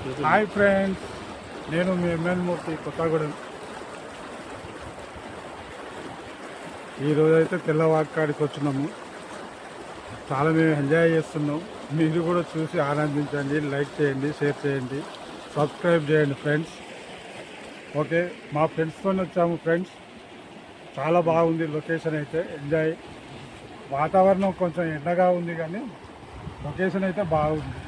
Hi friends, నేను మీ MN మూర్తి కొత్తగూడెం. ఈరోజైతే తెల్లవాకాడికి వచ్చినాము. చాలా మేము ఎంజాయ్ చేస్తున్నాం. మీరు కూడా చూసి ఆనందించండి, లైక్ చేయండి, షేర్ చేయండి, సబ్స్క్రైబ్ చేయండి ఫ్రెండ్స్. ఓకే, మా ఫ్రెండ్స్తో వచ్చాము ఫ్రెండ్స్. చాలా బాగుంది లొకేషన్ అయితే, ఎంజాయ్. వాతావరణం కొంచెం ఎండగా ఉంది కానీ లొకేషన్ అయితే బాగుంది.